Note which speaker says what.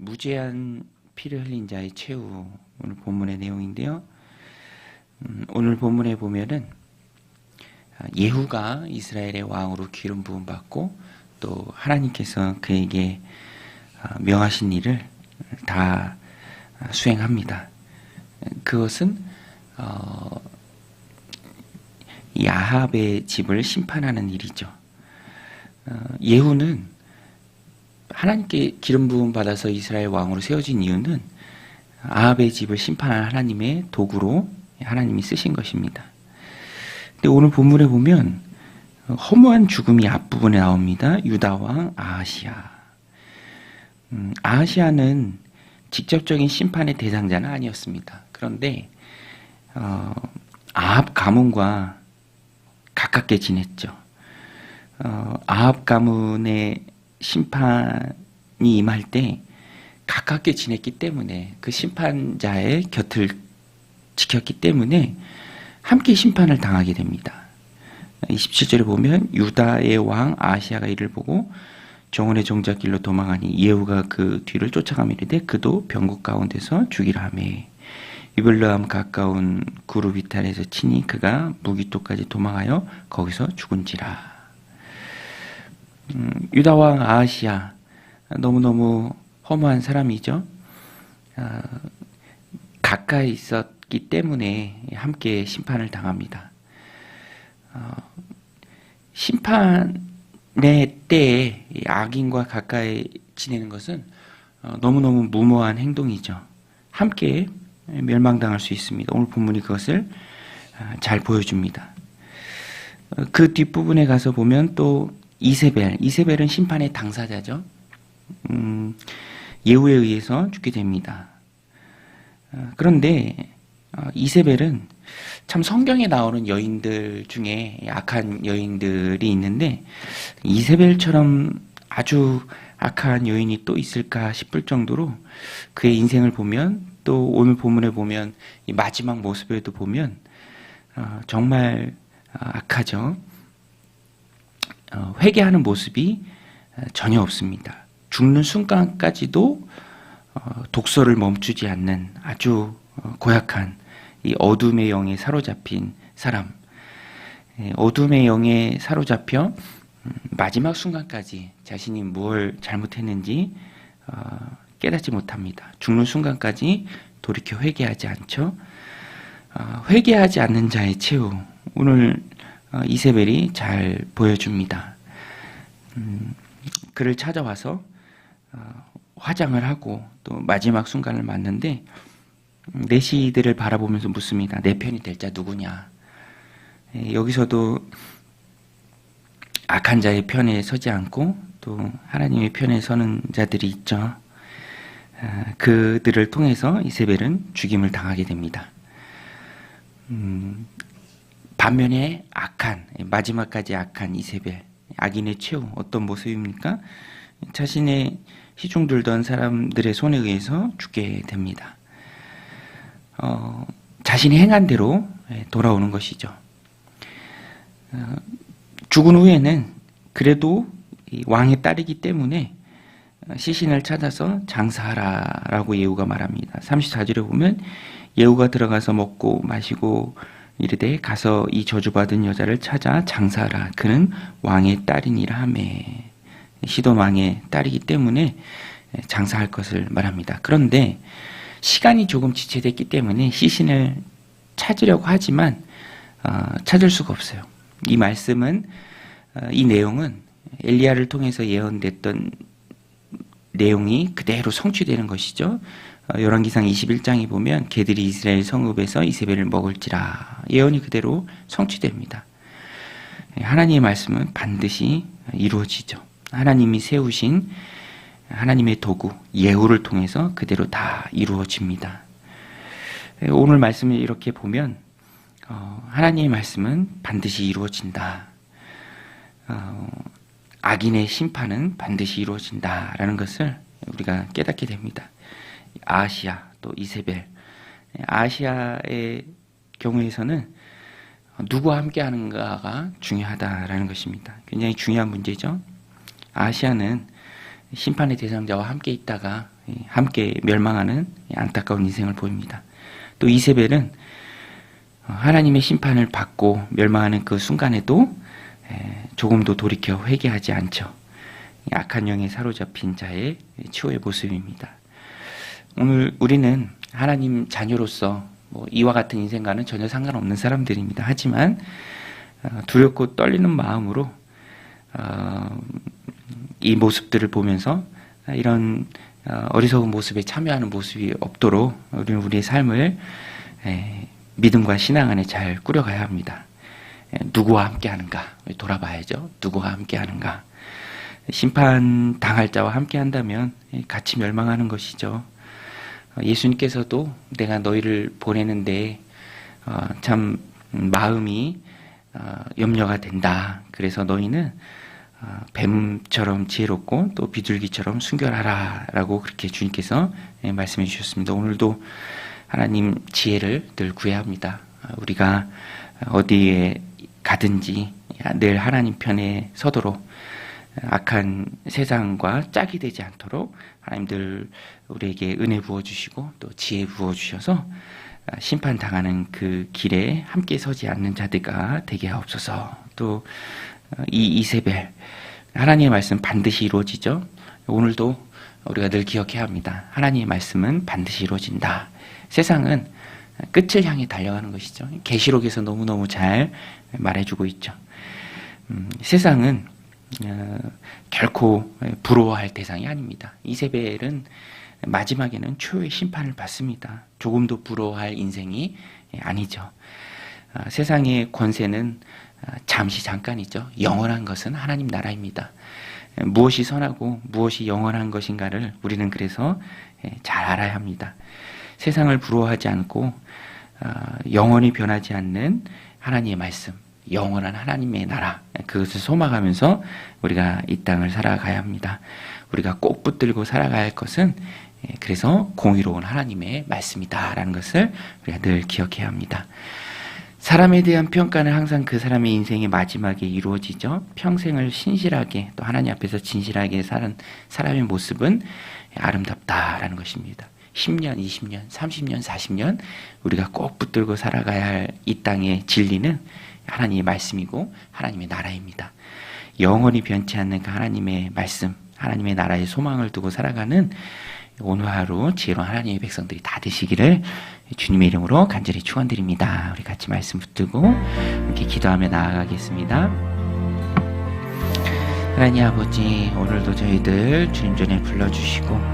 Speaker 1: 무죄한 피를 흘린 자의 최후, 오늘 본문의 내용인데요. 오늘 본문에 보면은 예후가 이스라엘의 왕으로 기름 부음 받고 또 하나님께서 그에게 명하신 일을 다 수행합니다. 그것은 이 아합의 집을 심판하는 일이죠. 예후는 하나님께 기름 부음 받아서 이스라엘 왕으로 세워진 이유는 아합의 집을 심판할 하나님의 도구로 하나님이 쓰신 것입니다. 근데 오늘 본문에 보면 허무한 죽음이 앞부분에 나옵니다. 유다 왕 아하시아. 아하시아는 직접적인 심판의 대상자는 아니었습니다. 그런데 아합 가문과 가깝게 지냈죠. 아합 가문의 심판이 임할 때 가깝게 지냈기 때문에 그 심판자의 곁을 지켰기 때문에 함께 심판을 당하게 됩니다. 27절에 보면 유다의 왕 아하시아가 이를 보고 정원의 종잣길로 도망하니 예후가 그 뒤를 쫓아가며 이르되 그도 병국 가운데서 죽이라 하며 이블라함 가까운 구루 비탈에서 치니 그가 무기토까지 도망하여 거기서 죽은지라. 유다 왕 아하시아 너무너무 허무한 사람이죠. 가까이 있었기 때문에 함께 심판을 당합니다. 심판의 때에 악인과 가까이 지내는 것은 너무너무 무모한 행동이죠. 함께 멸망당할 수 있습니다. 오늘 본문이 그것을 잘 보여줍니다. 그 뒷부분에 가서 보면 또 이세벨은 심판의 당사자죠. 예후에 의해서 죽게 됩니다. 그런데 이세벨은 참 성경에 나오는 여인들 중에 악한 여인들이 있는데 이세벨처럼 아주 악한 여인이 또 있을까 싶을 정도로 그의 인생을 보면 또 오늘 본문에 보면 이 마지막 모습에도 보면 정말 악하죠. 회개하는 모습이 전혀 없습니다. 죽는 순간까지도 독서를 멈추지 않는 아주 고약한 이 어둠의 영에 사로잡힌 사람. 어둠의 영에 사로잡혀 마지막 순간까지 자신이 뭘 잘못했는지 깨닫지 못합니다. 죽는 순간까지 돌이켜 회개하지 않죠. 회개하지 않는 자의 최후. 오늘 이세벨이 잘 보여줍니다. 그를 찾아와서 화장을 하고 또 마지막 순간을 맞는데 내시들을 바라보면서 묻습니다. 내 편이 될 자 누구냐? 여기서도 악한 자의 편에 서지 않고 또 하나님의 편에 서는 자들이 있죠. 그들을 통해서 이세벨은 죽임을 당하게 됩니다. 반면에 마지막까지 악한 이세벨, 악인의 최후, 어떤 모습입니까? 자신의 시중 들던 사람들의 손에 의해서 죽게 됩니다. 자신이 행한 대로 돌아오는 것이죠. 죽은 후에는 그래도 왕의 딸이기 때문에 시신을 찾아서 장사하라라고 예후가 말합니다. 34절에 보면 예후가 들어가서 먹고 마시고 이르되 가서 이 저주받은 여자를 찾아 장사하라. 그는 왕의 딸이니라 하매. 시돈 왕의 딸이기 때문에 장사할 것을 말합니다. 그런데 시간이 조금 지체됐기 때문에 시신을 찾으려고 하지만 찾을 수가 없어요. 이 말씀은 이 내용은 엘리야를 통해서 예언됐던 내용이 그대로 성취되는 것이죠. 열왕기상 21장에 보면 개들이 이스라엘 성읍에서 이세벨을 먹을지라 예언이 그대로 성취됩니다. 하나님의 말씀은 반드시 이루어지죠. 하나님이 세우신 하나님의 도구 예후를 통해서 그대로 다 이루어집니다. 오늘 말씀을 이렇게 보면 하나님의 말씀은 반드시 이루어진다. 악인의 심판은 반드시 이루어진다라는 것을 우리가 깨닫게 됩니다. 아하시아 또 이세벨. 아하시아의 경우에서는 누구와 함께 하는가가 중요하다라는 것입니다. 굉장히 중요한 문제죠. 아하시아는 심판의 대상자와 함께 있다가 함께 멸망하는 안타까운 인생을 보입니다. 또 이세벨은 하나님의 심판을 받고 멸망하는 그 순간에도 조금도 돌이켜 회개하지 않죠. 악한 영에 사로잡힌 자의 치호의 모습입니다. 오늘 우리는 하나님 자녀로서 이와 같은 인생과는 전혀 상관없는 사람들입니다. 하지만 두렵고 떨리는 마음으로 이 모습들을 보면서 이런 어리석은 모습에 참여하는 모습이 없도록 우리는 우리의 삶을 믿음과 신앙 안에 잘 꾸려가야 합니다. 누구와 함께 하는가 돌아봐야죠. 누구와 함께 하는가. 심판 당할 자와 함께 한다면 같이 멸망하는 것이죠. 예수님께서도 내가 너희를 보내는데 참 마음이 염려가 된다. 그래서 너희는 뱀처럼 지혜롭고 또 비둘기처럼 순결하라 라고 그렇게 주님께서 말씀해 주셨습니다. 오늘도 하나님 지혜를 늘 구해야 합니다. 우리가 어디에 가든지 늘 하나님 편에 서도록 악한 세상과 짝이 되지 않도록 하나님들 우리에게 은혜 부어주시고 또 지혜 부어주셔서 심판당하는 그 길에 함께 서지 않는 자들과 되게 하옵소서. 또 이 이세벨 하나님의 말씀 반드시 이루어지죠. 오늘도 우리가 늘 기억해야 합니다. 하나님의 말씀은 반드시 이루어진다. 세상은 끝을 향해 달려가는 것이죠. 계시록에서 너무너무 잘 말해주고 있죠. 세상은 결코 부러워할 대상이 아닙니다. 이세벨은 마지막에는 초유의 심판을 받습니다. 조금도 부러워할 인생이 아니죠. 세상의 권세는 잠시 잠깐이죠. 영원한 것은 하나님 나라입니다. 무엇이 선하고 무엇이 영원한 것인가를 우리는 그래서 잘 알아야 합니다. 세상을 부러워하지 않고 영원히 변하지 않는 하나님의 말씀, 영원한 하나님의 나라, 그것을 소망하면서 우리가 이 땅을 살아가야 합니다. 우리가 꼭 붙들고 살아가야 할 것은 그래서 공의로운 하나님의 말씀이다라는 것을 우리가 늘 기억해야 합니다. 사람에 대한 평가는 항상 그 사람의 인생의 마지막에 이루어지죠. 평생을 신실하게 또 하나님 앞에서 진실하게 사는 사람의 모습은 아름답다라는 것입니다. 10년, 20년, 30년, 40년 우리가 꼭 붙들고 살아가야 할 이 땅의 진리는 하나님의 말씀이고 하나님의 나라입니다. 영원히 변치 않는 그 하나님의 말씀, 하나님의 나라의 소망을 두고 살아가는 오늘 하루 지혜로운 하나님의 백성들이 다 되시기를 주님의 이름으로 간절히 축원드립니다. 우리 같이 말씀 붙들고 이렇게 기도하며 나아가겠습니다. 하나님 아버지, 오늘도 저희들 주님 전에 불러주시고